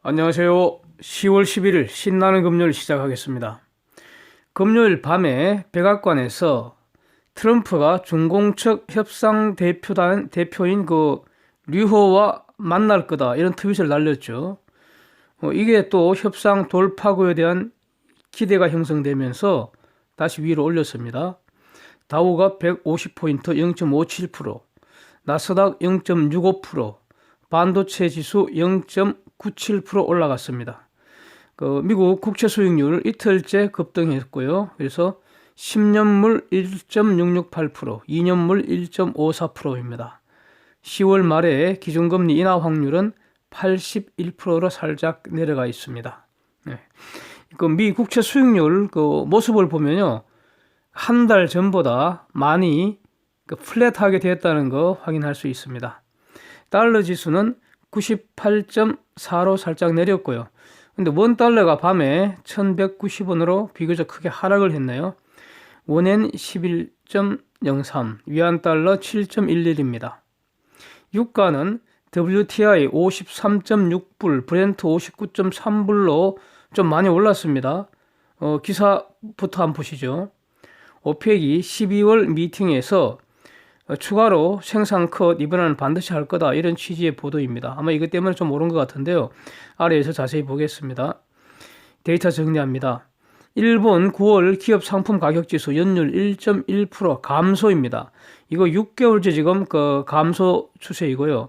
안녕하세요. 10월 11일 신나는 금요일 시작하겠습니다. 금요일 밤에 백악관에서 트럼프가 중공 측 협상 대표인 류호와 만날 거다 이런 트윗을 날렸죠. 이게 또 협상 돌파구에 대한 기대가 형성되면서 다시 위로 올렸습니다. 다우가 150포인트 0.57%, 나스닥 0.65%, 반도체 지수 0.97% 올라갔습니다. 미국 국채 수익률 이틀째 급등했고요. 그래서 10년물 1.668%, 2년물 1.54%입니다. 10월 말에 기준금리 인하 확률은 81%로 살짝 내려가 있습니다. 네. 미 국채 수익률 모습을 보면요. 한 달 전보다 많이 플랫하게 됐다는 거 확인할 수 있습니다. 달러 지수는 98.4로 살짝 내렸고요. 근데 원 달러가 밤에 1190원으로 비교적 크게 하락을 했네요. 원엔 11.03, 위안 달러 7.11입니다. 유가는 WTI 53.6불, 브렌트 59.3불로 좀 많이 올랐습니다. 기사부터 한번 보시죠. 오펙이 12월 미팅에서 추가로 생산 컷 이번에는 반드시 할 거다 이런 취지의 보도입니다. 아마 이것 때문에 좀 오른 것 같은데요. 아래에서 자세히 보겠습니다. 데이터 정리합니다. 일본 9월 기업 상품 가격 지수 연율 1.1% 감소입니다. 이거 6개월째 지금 감소 추세이고요.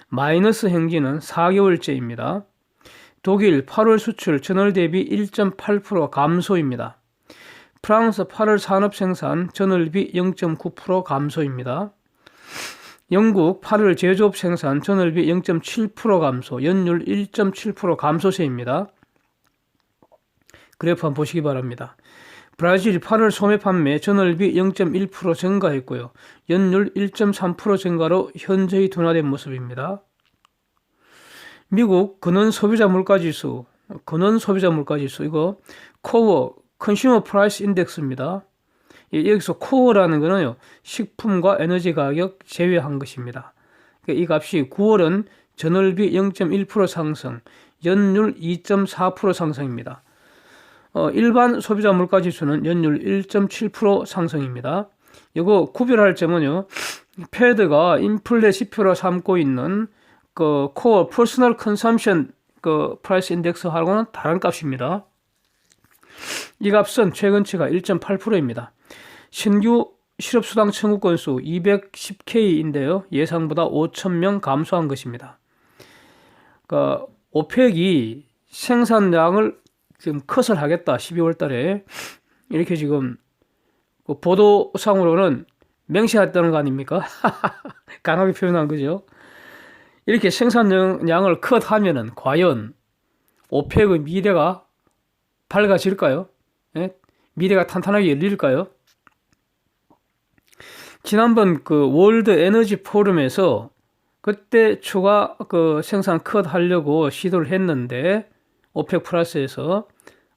마이너스 행진은 4개월째입니다. 독일 8월 수출 전월 대비 1.8% 감소입니다. 프랑스 8월 산업 생산 전월 대비 0.9% 감소입니다. 영국 8월 제조업 생산 전월 대비 0.7% 감소, 연율 1.7% 감소세입니다. 그래프 한번 보시기 바랍니다. 브라질 8월 소매 판매 전월 대비 0.1% 증가했고요. 연율 1.3% 증가로 현저히 둔화된 모습입니다. 미국 근원 소비자 물가 지수 이거 코어 컨슈머 프라이스 인덱스입니다. 여기서 코어라는 거는요, 식품과 에너지 가격 제외한 것입니다. 이 값이 9월은 전월비 0.1% 상승, 연율 2.4% 상승입니다. 일반 소비자 물가 지수는 연율 1.7% 상승입니다. 이거 구별할 점은요, 패드가 인플레 지표로 삼고 있는 코어 퍼스널 컨섬션 프라이스 인덱스하고는 다른 값입니다. 이 값은 최근치가 1.8%입니다. 신규 실업수당 청구 건수 210K인데요. 예상보다 5,000명 감소한 것입니다. 오펙이 생산량을 지금 컷을 하겠다. 12월 달에 이렇게 지금 보도상으로는 맹세했다는 거 아닙니까? 강하게 표현한 거죠. 이렇게 생산량을 컷하면은 과연 오펙의 미래가 밝아질까요? 예? 미래가 탄탄하게 열릴까요? 지난번 월드 에너지 포럼에서 그때 추가 생산 컷 하려고 시도를 했는데 오펙 플러스에서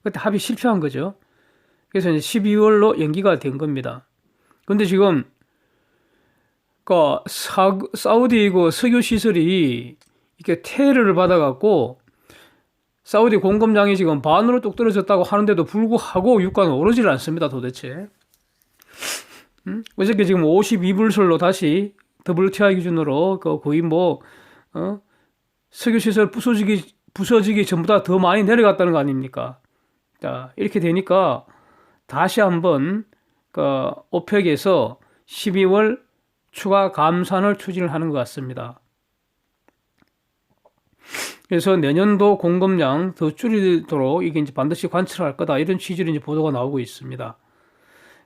그때 합의 실패한 거죠. 그래서 이제 12월로 연기가 된 겁니다. 근데 지금 사우디 석유 시설이 이렇게 테러를 받아갖고 사우디 공급량이 지금 반으로 뚝 떨어졌다고 하는데도 불구하고 유가는 오르질 않습니다, 도대체. 어저께 지금 52불설로 다시 WTI 기준으로 거의 석유시설 부서지기 전보다 더 많이 내려갔다는 거 아닙니까? 자, 이렇게 되니까 다시 한번 오펙에서 12월 추가 감산을 추진을 하는 것 같습니다. 그래서 내년도 공급량 더 줄이도록 이게 이제 반드시 관철할 거다 이런 취지로 이제 보도가 나오고 있습니다.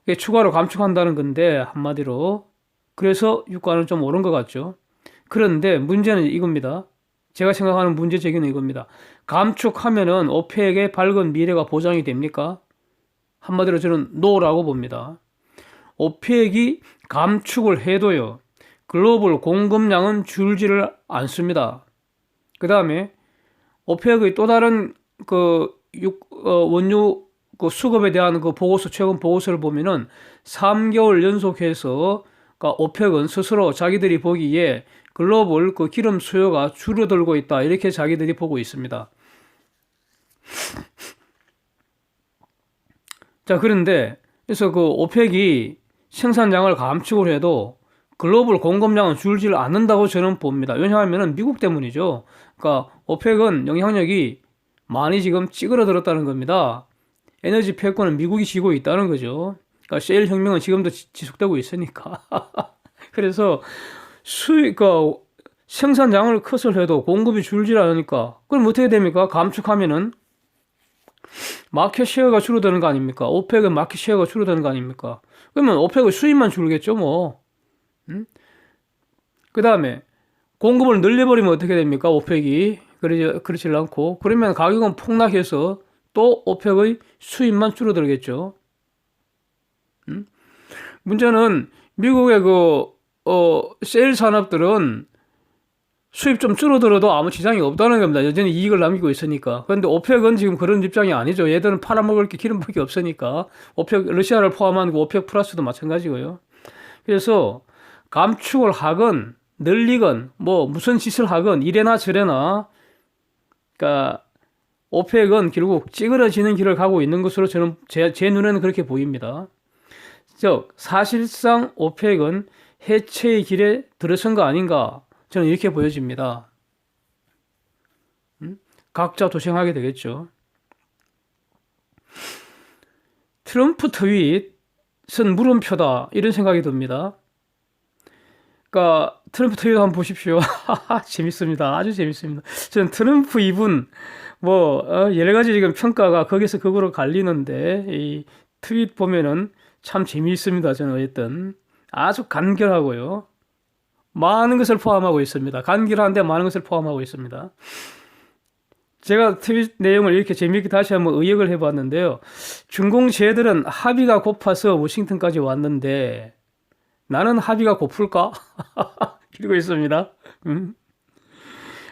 이게 추가로 감축한다는 건데 한마디로 그래서 유가는 좀 오른 것 같죠. 그런데 문제는 이겁니다. 제가 생각하는 문제 제기는 이겁니다. 감축하면은 오펙의 밝은 미래가 보장이 됩니까? 한마디로 저는 노라고 봅니다. 오펙이 감축을 해도요, 글로벌 공급량은 줄지를 않습니다. 그 다음에 오펙의 또 다른 원유 수급에 대한 최근 보고서를 보면은 3개월 연속해서 오펙은 스스로 자기들이 보기에 글로벌 기름 수요가 줄어들고 있다 이렇게 자기들이 보고 있습니다. 자, 그런데 그래서 그 오펙이 생산량을 감축을 해도 글로벌 공급량은 줄질 않는다고 저는 봅니다. 왜냐하면 미국 때문이죠. 그러니까 오펙은 영향력이 많이 지금 찌그러들었다는 겁니다. 에너지 패권은 미국이 쥐고 있다는 거죠. 그러니까 셰일 혁명은 지금도 지속되고 있으니까. 그래서 그러니까 생산량을 컷을 해도 공급이 줄질 않으니까 그럼 어떻게 됩니까? 감축하면은 마켓 쉐어가 줄어드는 거 아닙니까? 오펙은 마켓 쉐어가 줄어드는 거 아닙니까? 그러면 오펙의 수입만 줄겠죠, 뭐. 그 다음에 공급을 늘려버리면 어떻게 됩니까? 오펙이 그러지 않고 그러면 가격은 폭락해서 또 오펙의 수입만 줄어들겠죠. 문제는 미국의 셰일 산업들은 수입 좀 줄어들어도 아무 지장이 없다는 겁니다. 여전히 이익을 남기고 있으니까. 그런데 오펙은 지금 그런 입장이 아니죠. 얘들은 팔아먹을 게 기름밖에 없으니까. 오펙, 러시아를 포함한 그 오펙 플러스도 마찬가지고요. 그래서 감축을 하건 늘리건 뭐 무슨 짓을 하건 이래나 저래나 그러니까 오펙은 결국 찌그러지는 길을 가고 있는 것으로 저는 제 눈에는 그렇게 보입니다. 즉 사실상 오펙은 해체의 길에 들어선 거 아닌가 저는 이렇게 보여집니다. 각자 도생하게 되겠죠. 트럼프 트윗은 물음표다 이런 생각이 듭니다. 그러니까 트럼프 트윗 한번 보십시오. 재밌습니다. 아주 재밌습니다. 저는 트럼프 이분 여러 가지 지금 평가가 거기서 그거로 갈리는데 이 트윗 보면은 참 재미있습니다. 저는 어쨌든 아주 간결하고요. 많은 것을 포함하고 있습니다. 간결한데 많은 것을 포함하고 있습니다. 제가 트윗 내용을 이렇게 재미있게 다시 한번 의역을 해봤는데요. 중공재들은 합의가 고파서 워싱턴까지 왔는데 나는 합의가 고플까? 이러고 있습니다.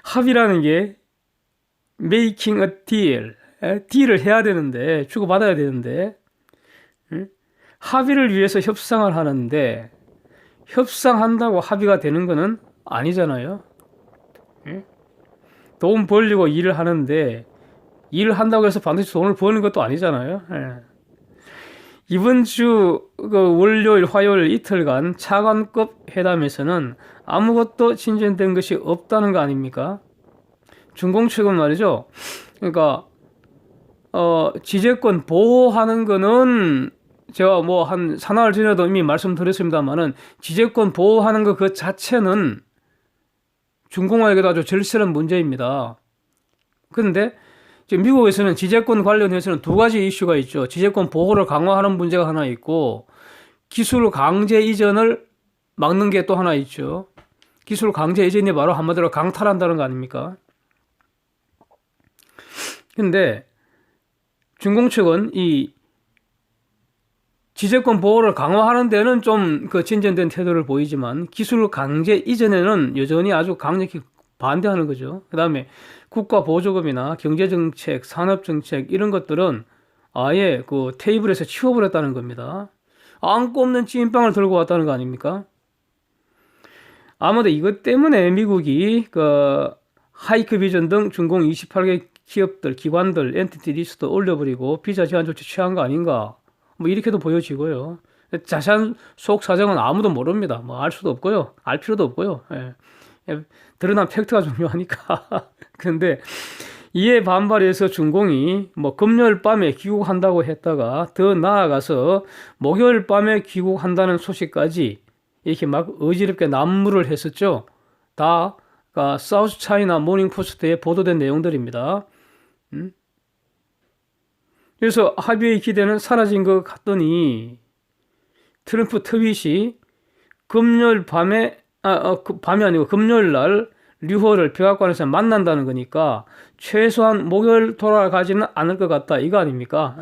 합의라는 게 making a deal, 딜을 해야 되는데 주고받아야 되는데 합의를 위해서 협상을 하는데 협상한다고 합의가 되는 거는 아니잖아요. 돈 벌려고 일을 하는데 일을 한다고 해서 반드시 돈을 버는 것도 아니잖아요. 이번 주 월요일, 화요일 이틀간 차관급 회담에서는 아무것도 진전된 것이 없다는 거 아닙니까? 중공 측은 말이죠. 그러니까 지재권 보호하는 거는 제가 한 사나흘 전에도 이미 말씀드렸습니다만은 지재권 보호하는 거 그 자체는 중공화에게도 아주 절실한 문제입니다. 그런데 지금 미국에서는 지재권 관련해서는 두 가지 이슈가 있죠. 지재권 보호를 강화하는 문제가 하나 있고 기술 강제 이전을 막는 게 또 하나 있죠. 기술 강제 이전이 바로 한마디로 강탈한다는 거 아닙니까? 근데 중공 측은 이 지재권 보호를 강화하는 데는 좀 진전된 태도를 보이지만 기술 강제 이전에는 여전히 아주 강력히 반대하는 거죠. 그 다음에 국가 보조금이나 경제정책, 산업정책 이런 것들은 아예 그 테이블에서 치워버렸다는 겁니다. 안고 없는 찐빵을 들고 왔다는 거 아닙니까? 아무도 이것 때문에 미국이 하이크 비전 등 중공 28개 기업들, 기관들, 엔티티 리스트 올려버리고 비자 제한 조치 취한 거 아닌가? 이렇게도 보여지고요. 자세한 속 사정은 아무도 모릅니다. 알 수도 없고요. 알 필요도 없고요. 드러난 팩트가 중요하니까. 근데 이에 반발해서 중공이 금요일 밤에 귀국한다고 했다가 더 나아가서 목요일 밤에 귀국한다는 소식까지 이렇게 막 어지럽게 난무를 했었죠. 다 사우스 차이나 모닝 포스트에 보도된 내용들입니다. 그래서 합의의 기대는 사라진 것 같더니 트럼프 트윗이 금요일 밤에 밤이 아니고 금요일 날 류호를 백악관에서 만난다는 거니까 최소한 목요일 돌아가지는 않을 것 같다 이거 아닙니까?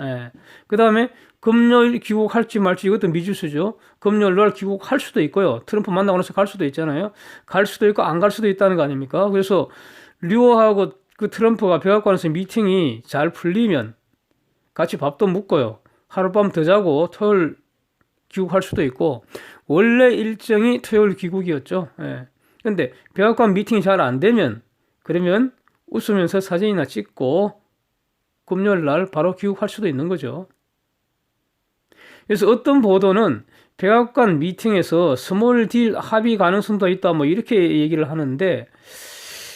그 다음에 금요일 귀국할지 말지 이것도 미지수죠. 금요일 날 귀국할 수도 있고요. 트럼프 만나고 나서 갈 수도 있잖아요. 갈 수도 있고 안 갈 수도 있다는 거 아닙니까? 그래서 류호하고 그 트럼프가 백악관에서 미팅이 잘 풀리면 같이 밥도 먹고요. 하룻밤 더 자고 토요일 귀국할 수도 있고 원래 일정이 토요일 귀국이었죠. 근데 백악관 미팅이 잘 안 되면 그러면 웃으면서 사진이나 찍고 금요일 날 바로 귀국할 수도 있는 거죠. 그래서 어떤 보도는 백악관 미팅에서 스몰 딜 합의 가능성도 있다 뭐 이렇게 얘기를 하는데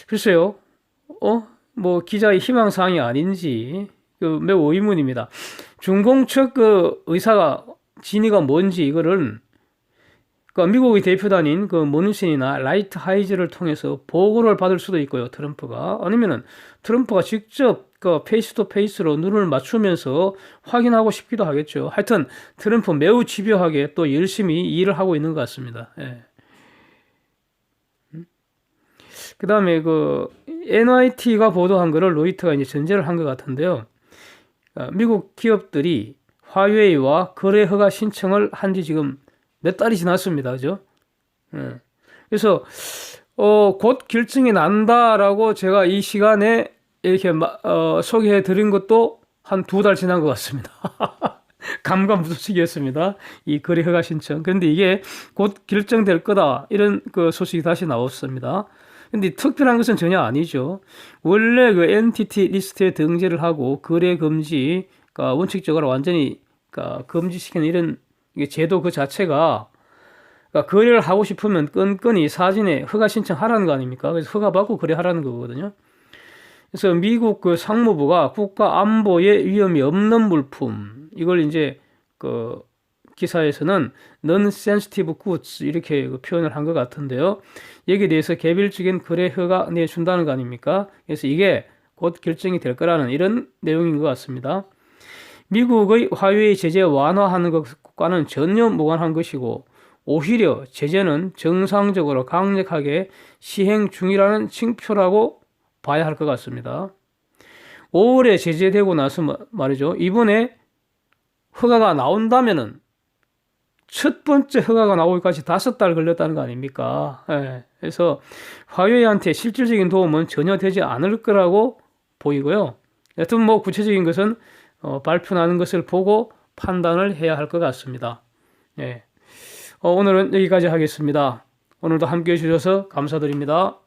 글쎄요. 뭐 기자의 희망사항이 아닌지 매우 의문입니다. 중공 측 의사가 진위가 뭔지 이거를 미국의 대표단인 머누신이나 라이트 하이즈를 통해서 보고를 받을 수도 있고요. 트럼프가 아니면은 트럼프가 직접 페이스 투 페이스로 눈을 맞추면서 확인하고 싶기도 하겠죠. 하여튼 트럼프 매우 집요하게 또 열심히 일을 하고 있는 것 같습니다. 예. 그 다음에 NYT가 보도한 거를 로이터가 이제 전제를 한 것 같은데요. 미국 기업들이 화웨이와 거래 허가 신청을 한 지 지금 몇 달이 지났습니다. 그죠? 그래서, 곧 결정이 난다라고 제가 이 시간에 이렇게, 소개해 드린 것도 한 2달 지난 것 같습니다. 감감무소식이었습니다. 이 거래 허가 신청. 그런데 이게 곧 결정될 거다. 이런 소식이 다시 나왔습니다. 근데 특별한 것은 전혀 아니죠. 원래 엔티티 리스트에 등재를 하고 거래 금지, 원칙적으로 완전히 금지시키는 이런 제도 그 자체가 거래를 하고 싶으면 끈끈이 사진에 허가 신청하라는 거 아닙니까? 그래서 허가 받고 거래하라는 거거든요. 그래서 미국 상무부가 국가 안보에 위험이 없는 물품 이걸 이제 기사에서는 non-sensitive goods 이렇게 표현을 한 것 같은데요. 여기에 대해서 개별적인 거래 허가 내준다는 거 아닙니까? 그래서 이게 곧 결정이 될 거라는 이런 내용인 것 같습니다. 미국의 화웨이 제재 완화하는 것과는 전혀 무관한 것이고 오히려 제재는 정상적으로 강력하게 시행 중이라는 징표라고 봐야 할 것 같습니다. 5월에 제재되고 나서 말이죠. 이번에 허가가 나온다면은 첫 번째 허가가 나오기까지 5달 걸렸다는 거 아닙니까? 예. 그래서 화웨이한테 실질적인 도움은 전혀 되지 않을 거라고 보이고요. 여튼 뭐 구체적인 것은 발표나는 것을 보고 판단을 해야 할 것 같습니다. 예. 오늘은 여기까지 하겠습니다. 오늘도 함께 해주셔서 감사드립니다.